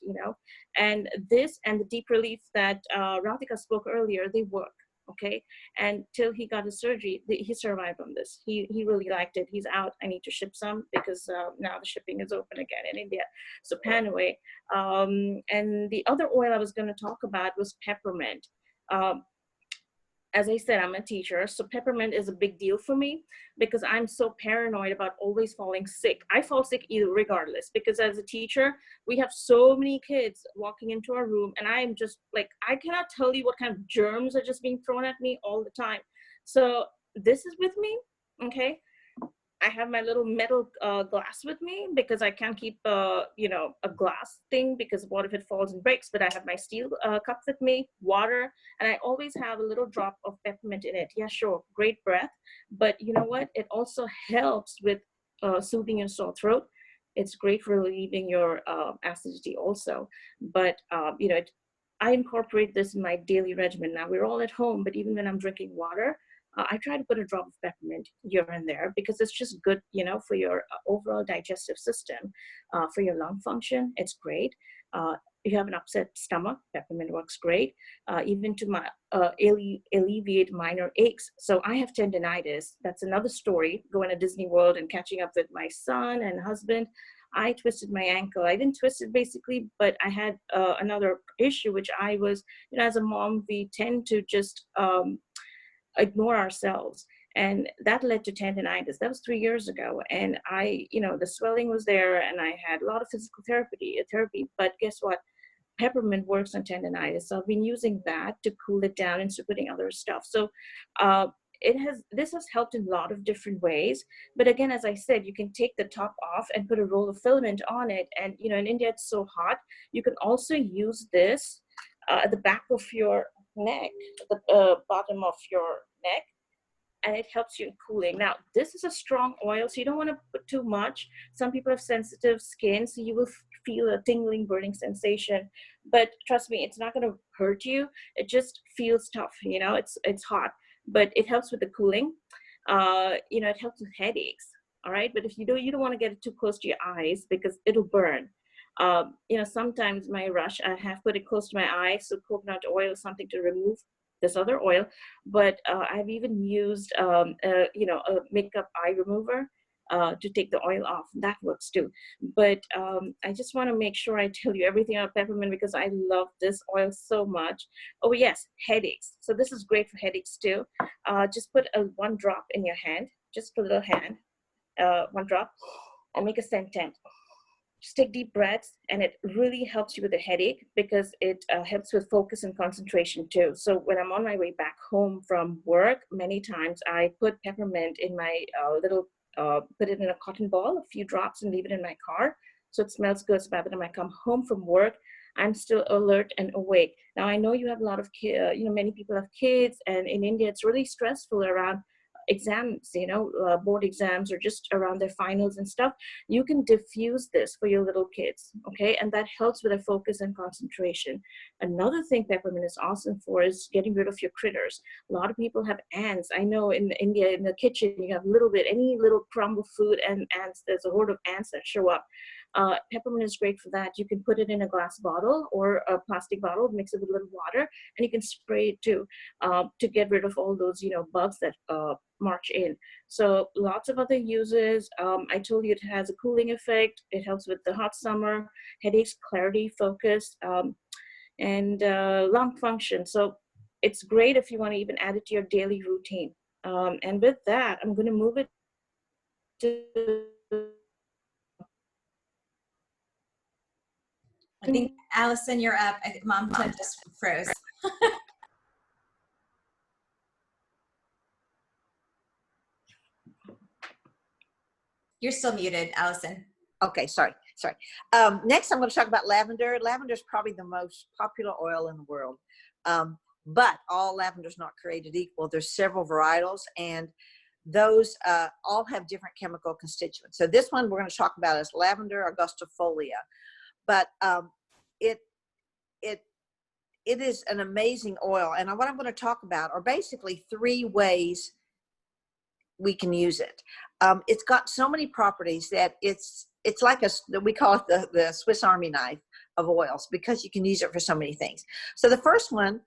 And this and the deep relief that Radhika spoke earlier, they work. Okay. And till he got his surgery, he survived on this. He really liked it. He's out. I need to ship some because now the shipping is open again in India. So Panaway. And the other oil I was going to talk about was peppermint. As I said, I'm a teacher, so peppermint is a big deal for me because I'm so paranoid about always falling sick. I fall sick either regardless, because as a teacher, we have so many kids walking into our room, and I am just like, I cannot tell you what kind of germs are just being thrown at me all the time. So this is with me, okay? I have my little metal glass with me because I can't keep, a glass thing because what if it falls and breaks? But I have my steel cup with me, water, and I always have a little drop of peppermint in it. Yeah, sure, great breath. But you know what? It also helps with soothing your sore throat. It's great for relieving your acidity also. But, I incorporate this in my daily regimen. Now we're all at home, but even when I'm drinking water, I try to put a drop of peppermint here and there because it's just good, for your overall digestive system, for your lung function. It's great. If you have an upset stomach, peppermint works great. Even to alleviate minor aches. So I have tendinitis. That's another story. Going to Disney World and catching up with my son and husband. I twisted my ankle. I didn't twist it basically, but I had another issue, which I was, as a mom, we tend to just ignore ourselves, and that led to tendinitis. That was 3 years ago, and the swelling was there, and I had a lot of physical therapy, but guess what? Peppermint works on tendinitis, so I've been using that to cool it down instead of putting other stuff. So this has helped in a lot of different ways. But again, as I said, you can take the top off and put a roll of filament on it, and in India it's so hot. You can also use this at the back of your neck, the bottom of your neck, and it helps you in cooling. Now, this is a strong oil, so you don't want to put too much. Some people have sensitive skin, so you will feel a tingling, burning sensation. But trust me, it's not going to hurt you. It just feels tough, it's hot, but it helps with the cooling. It helps with headaches, all right? But if you don't want to get it too close to your eyes because it'll burn. Sometimes my rush, I have put it close to my eyes, so coconut oil is something to remove this other oil. But I've even used, a makeup eye remover to take the oil off. That works too. But I just want to make sure I tell you everything about peppermint because I love this oil so much. Oh yes, headaches. So this is great for headaches too. Just put one drop in your hand, just a little hand, one drop. or make a sentence. Just take deep breaths, and it really helps you with a headache because it helps with focus and concentration too. So when I'm on my way back home from work, many times I put peppermint in my put it in a cotton ball, a few drops, and leave it in my car. So it smells good. So by the time I come home from work, I'm still alert and awake. Now I know you have a lot of many people have kids, and in India it's really stressful around exams, board exams, or just around their finals and stuff. You can diffuse this for your little kids, okay? And that helps with their focus and concentration. Another thing peppermint is awesome for is getting rid of your critters. A lot of people have ants. I know in India, in the kitchen, you have any little crumb of food and ants. There's a horde of ants that show up. Peppermint is great for that. You can put it in a glass bottle or a plastic bottle, mix it with a little water, and you can spray it too to get rid of all those, bugs that march in. So lots of other uses. I told you it has a cooling effect. It helps with the hot summer, headaches, clarity, focus, and lung function. So it's great if you want to even add it to your daily routine. And with that, I'm going to move it to I think, Allison, you're up. Mom just froze. You're still muted, Allison. Okay, sorry. Next, I'm going to talk about lavender. Lavender is probably the most popular oil in the world. But all lavender is not created equal. There's several varietals, and those all have different chemical constituents. So this one we're going to talk about is lavender augustifolia. But it is an amazing oil. And what I'm going to talk about are basically 3 ways we can use it. It's got so many properties that it's like we call it the Swiss Army knife of oils, because you can use it for so many things. So the first one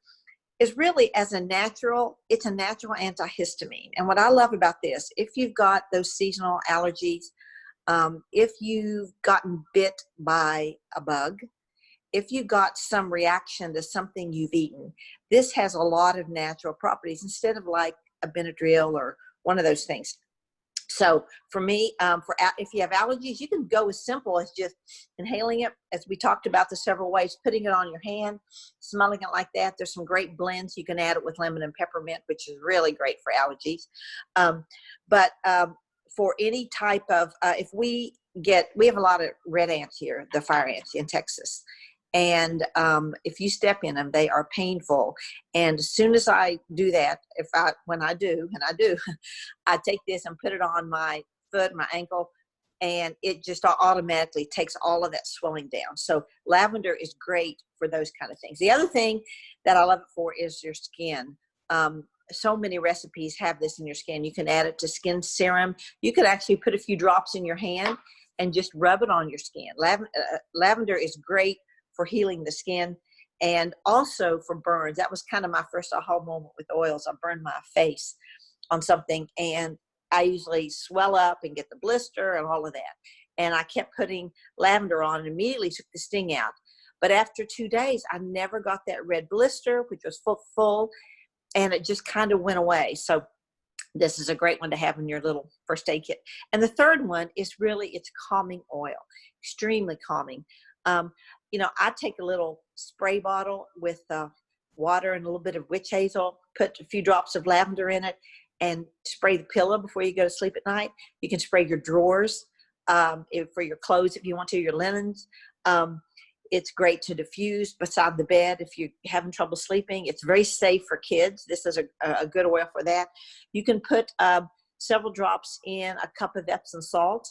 is really it's a natural antihistamine. And what I love about this, if you've got those seasonal allergies, if you've gotten bit by a bug, if you got some reaction to something you've eaten, this has a lot of natural properties instead of like a Benadryl or one of those things. So for me, if you have allergies, you can go as simple as just inhaling it, as we talked about the several ways, putting it on your hand, smelling it like that. There's some great blends. You can add it with lemon and peppermint, which is really great for allergies. But for any type of, we have a lot of red ants here, the fire ants in Texas. And if you step in them, they are painful. And as soon as I do that, when I do, I take this and put it on my foot, my ankle, and it just automatically takes all of that swelling down. So lavender is great for those kind of things. The other thing that I love it for is your skin. So many recipes have this in your skin. You can add it to skin serum. You could actually put a few drops in your hand and just rub it on your skin. Lavender is great for healing the skin, and also for burns. That was kind of my first aha moment with oils. I burned my face on something, and I usually swell up and get the blister and all of that. And I kept putting lavender on and immediately took the sting out. But after 2 days, I never got that red blister, which was full, and it just kind of went away. So this is a great one to have in your little first aid kit. And the third one is it's calming oil, extremely calming. I take a little spray bottle with water and a little bit of witch hazel, put a few drops of lavender in it, and spray the pillow before you go to sleep at night. You can spray your drawers for your clothes if you want to, your linens. It's great to diffuse beside the bed if you're having trouble sleeping. It's very safe for kids. This is a good oil for that. You can put several drops in a cup of Epsom salt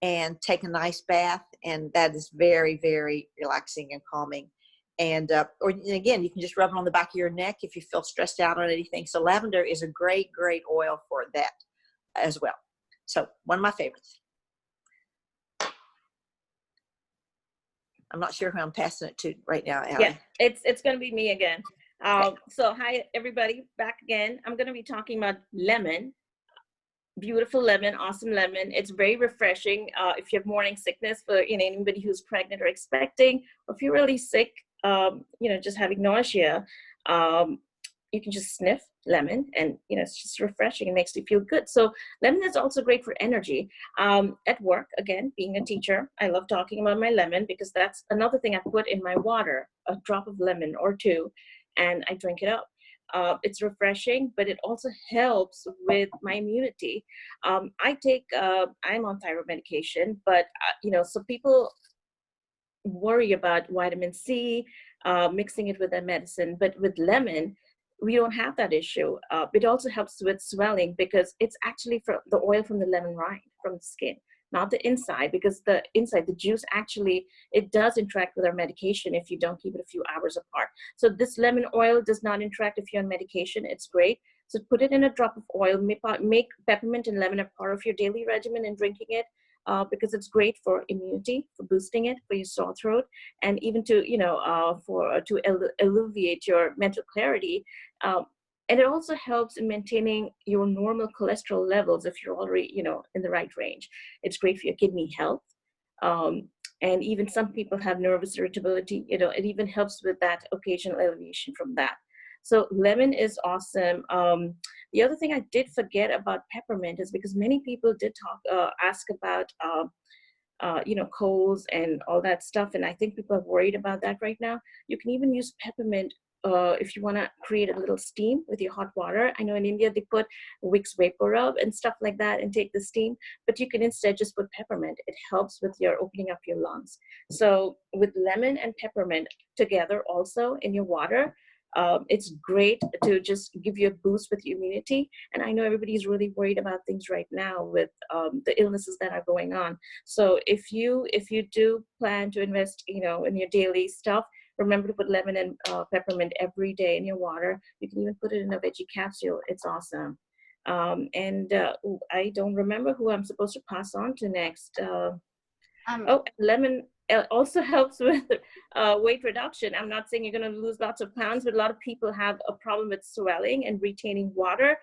and take a nice bath, and that is very, very relaxing and calming. And or again, you can just rub it on the back of your neck if you feel stressed out on anything. So lavender is a great oil for that as well. So one of my favorites. I'm not sure who I'm passing it to right now, Allie. Yeah, it's going to be me again. So hi everybody, back again. I'm going to be talking about lemon. Beautiful lemon, awesome lemon. It's very refreshing. If you have morning sickness, for anybody who's pregnant or expecting, or if you're really sick, just having nausea, you can just sniff lemon, and it's just refreshing. It makes you feel good. So lemon is also great for energy. At work, again, being a teacher, I love talking about my lemon because that's another thing I put in my water, a drop of lemon or two, and I drink it up. It's refreshing, but it also helps with my immunity. I'm on thyroid medication, but so people worry about vitamin C, mixing it with their medicine. But with lemon, we don't have that issue. It also helps with swelling because it's actually from the oil from the lemon rind, from the skin, not the inside, because the inside, the juice actually, it does interact with our medication if you don't keep it a few hours apart. So this lemon oil does not interact if you're on medication. It's great. So put it in a drop of oil, make peppermint and lemon a part of your daily regimen and drinking it. Because it's great for immunity, for boosting it, for your sore throat, and even to alleviate your mental clarity. And it also helps in maintaining your normal cholesterol levels if you're already in the right range. It's great for your kidney health. And even some people have nervous irritability. It even helps with that occasional elevation from that. So lemon is awesome. The other thing I did forget about peppermint is because many people did ask about, colds and all that stuff. And I think people are worried about that right now. You can even use peppermint if you want to create a little steam with your hot water. I know in India they put Vicks Vapor Rub and stuff like that and take the steam, but you can instead just put peppermint. It helps with your opening up your lungs. So with lemon and peppermint together also in your water, it's great to just give you a boost with your immunity. And I know everybody's really worried about things right now with the illnesses that are going on. So if you do plan to invest, in your daily stuff, remember to put lemon and peppermint every day in your water. You can even put it in a veggie capsule. It's awesome. I don't remember who I'm supposed to pass on to next. Lemon also helps with weight reduction. I'm not saying you're going to lose lots of pounds, but a lot of people have a problem with swelling and retaining water.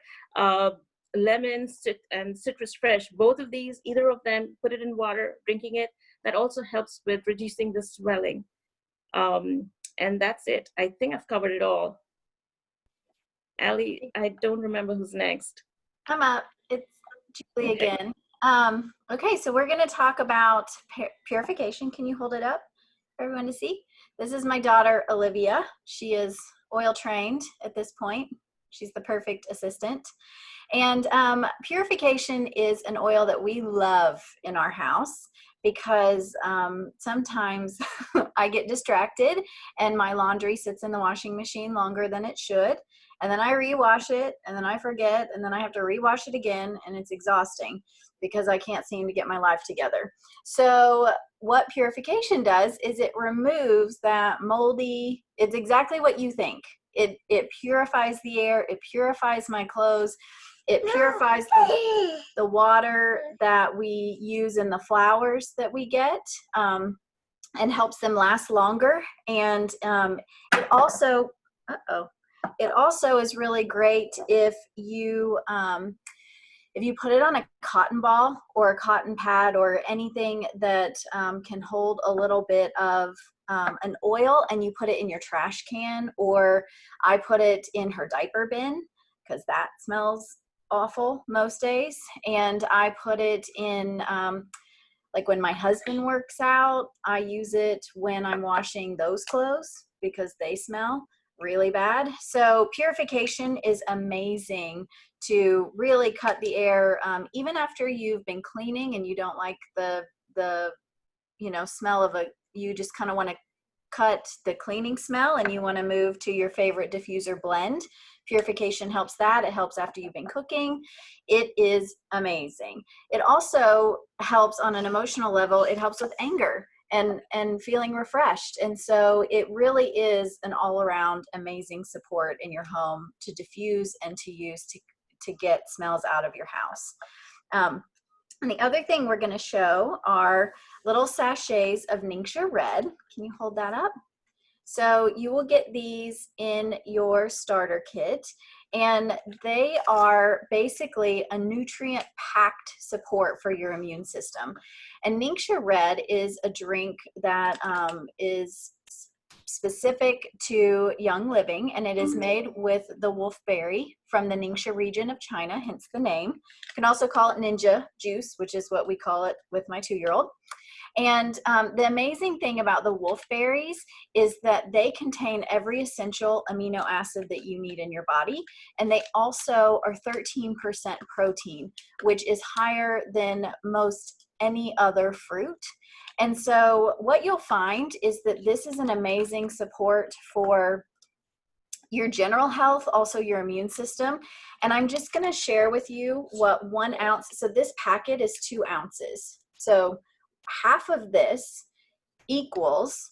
Lemon and citrus fresh, both of these, either of them, put it in water, drinking it, that also helps with reducing the swelling. And that's it. I think I've covered it all. Allie, I don't remember who's next. I'm up. It's Julie again. Okay, so we're going to talk about purification. Can you hold it up for everyone to see? This is my daughter, Olivia. She is oil trained at this point. She's the perfect assistant. And purification is an oil that we love in our house because sometimes I get distracted and my laundry sits in the washing machine longer than it should. And then I rewash it and then I forget and then I have to rewash it again, and it's exhausting because I can't seem to get my life together. So what purification does is it removes that moldy, it's exactly what you think. It purifies the air, it purifies my clothes, it purifies the water that we use in the flowers that we get, and helps them last longer. And it also, it also is really great if you put it on a cotton ball or a cotton pad or anything that can hold a little bit of an oil, and you put it in your trash can, or I put it in her diaper bin because that smells awful most days. And I put it in, like when my husband works out, I use it when I'm washing those clothes because they smell really bad. So purification is amazing to really cut the air, even after you've been cleaning and you don't like the smell of you just kind of want to cut the cleaning smell and you want to move to your favorite diffuser blend. Purification helps that. It helps after you've been cooking. It is amazing. It also helps on an emotional level. It helps with anger and feeling refreshed. And so it really is an all-around amazing support in your home to diffuse and to use to get smells out of your house. And the other thing we're going to show are little sachets of Ningxia Red. Can you hold that up? So you will get these in your starter kit, and they are basically a nutrient-packed support for your immune system. And Ningxia Red is a drink that is specific to Young Living, and it is made with the wolfberry from the Ningxia region of China, hence the name. You can also call it ninja juice, which is what we call it with my 2-year-old. And the amazing thing about the wolfberries is that they contain every essential amino acid that you need in your body. And they also are 13% protein, which is higher than most any other fruit. And so what you'll find is that this is an amazing support for your general health, also your immune system. And I'm just going to share with you what 1 ounce, so this packet is 2 ounces. So half of this equals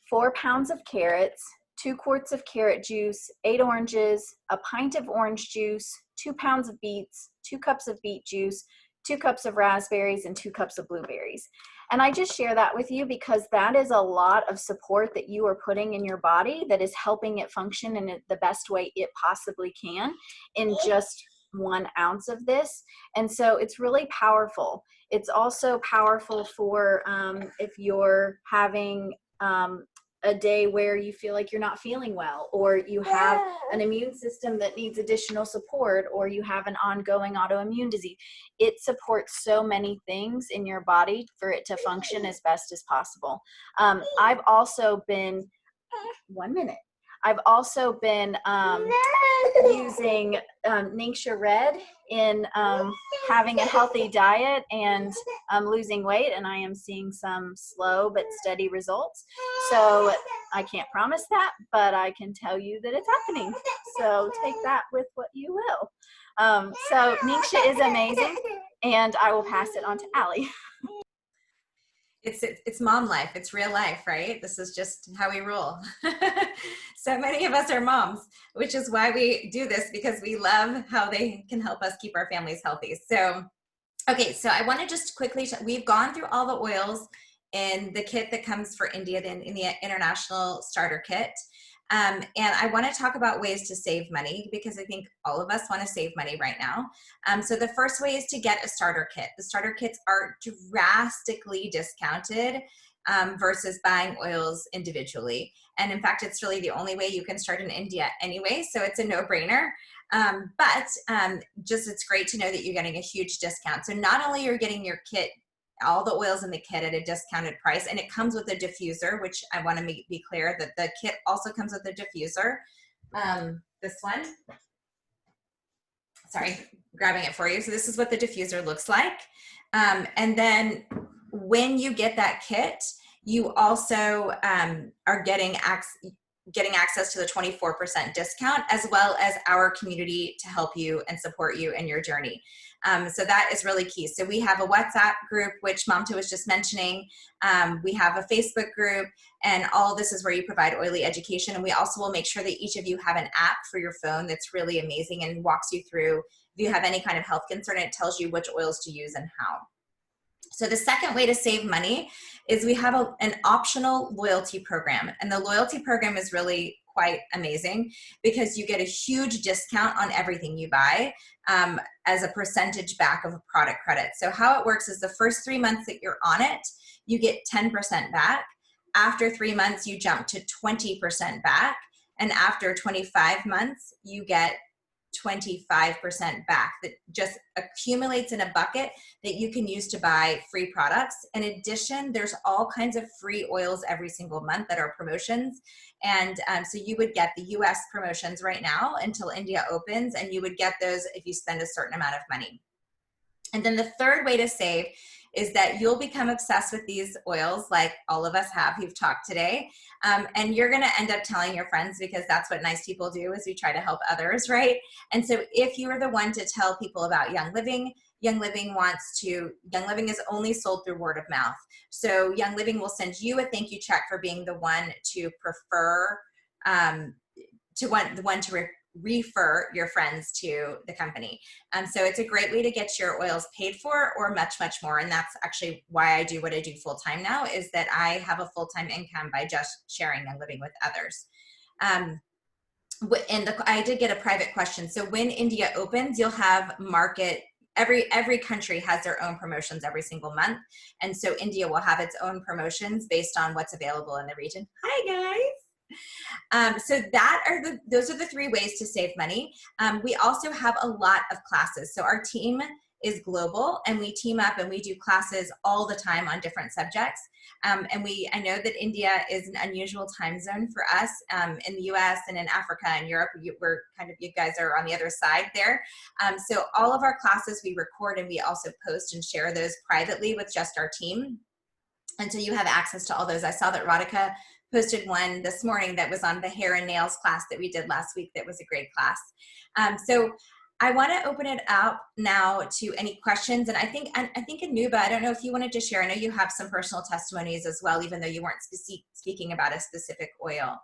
4 pounds of carrots, 2 quarts of carrot juice, 8 oranges, a pint of orange juice, 2 pounds of beets, 2 cups of beet juice, 2 cups of raspberries, and 2 cups of blueberries. And I just share that with you because that is a lot of support that you are putting in your body that is helping it function in the best way it possibly can in just 1 ounce of this. And so it's really powerful. It's also powerful for if you're having a day where you feel like you're not feeling well, or you have an immune system that needs additional support, or you have an ongoing autoimmune disease. It supports so many things in your body for it to function as best as possible. I've also been, 1 minute. I've also been using Ningxia Red in having a healthy diet and losing weight, and I am seeing some slow but steady results. So I can't promise that, but I can tell you that it's happening. So take that with what you will. So Ningxia is amazing, and I will pass it on to Allie. It's mom life. It's real life, right? This is just how we roll. So many of us are moms, which is why we do this, because we love how they can help us keep our families healthy. So, okay, so I want to just quickly, we've gone through all the oils in the kit that comes for India, in the International Starter Kit. And I want to talk about ways to save money, because I think all of us want to save money right now. So the first way is to get a starter kit. The starter kits are drastically discounted versus buying oils individually. And in fact, it's really the only way you can start in India anyway, so it's a no-brainer. But it's great to know that you're getting a huge discount. So not only are you getting your kit, all the oils in the kit at a discounted price, and it comes with a diffuser, which I want to be clear that the kit also comes with a diffuser. This one, sorry, grabbing it for you. So this is what the diffuser looks like. And then when you get that kit, you also are getting access to the 24% discount, as well as our community to help you and support you in your journey. So that is really key. So we have a WhatsApp group, which Mamta was just mentioning. We have a Facebook group, and all this is where you provide oily education. And we also will make sure that each of you have an app for your phone that's really amazing and walks you through, if you have any kind of health concern, it tells you which oils to use and how. So the second way to save money is we have an optional loyalty program. And the loyalty program is really quite amazing because you get a huge discount on everything you buy as a percentage back of a product credit. So how it works is the first 3 months that you're on it, you get 10% back. After 3 months, you jump to 20% back. And after 25 months, you get 25% back. That just accumulates in a bucket that you can use to buy free products. In addition, there's all kinds of free oils every single month that are promotions. And so you would get the US promotions right now until India opens, and you would get those if you spend a certain amount of money. And then the third way to save is that you'll become obsessed with these oils, like all of us have who've talked today. And you're gonna end up telling your friends, because that's what nice people do, is we try to help others, right? And so if you are the one to tell people about Young Living, Young Living is only sold through word of mouth. So Young Living will send you a thank you check for being the one to prefer, refer your friends to the company. So it's a great way to get your oils paid for, or much, much more. And that's actually why I do what I do full time now, is that I have a full-time income by just sharing and living with others. I did get a private question. So when India opens, you'll have every country has their own promotions every single month. And so India will have its own promotions based on what's available in the region. Hi guys. So those are the 3 ways to save money. We also have a lot of classes. So our team is global, and we team up and we do classes all the time on different subjects. I know that India is an unusual time zone for us. In the US and in Africa and Europe, you guys are on the other side there. So all of our classes we record, and we also post and share those privately with just our team. And so you have access to all those. I saw that Radhika posted one this morning that was on the hair and nails class that we did last week. That was a great class. So I want to open it up now to any questions. And I think Anuba, I don't know if you wanted to share. I know you have some personal testimonies as well, even though you weren't speaking about a specific oil.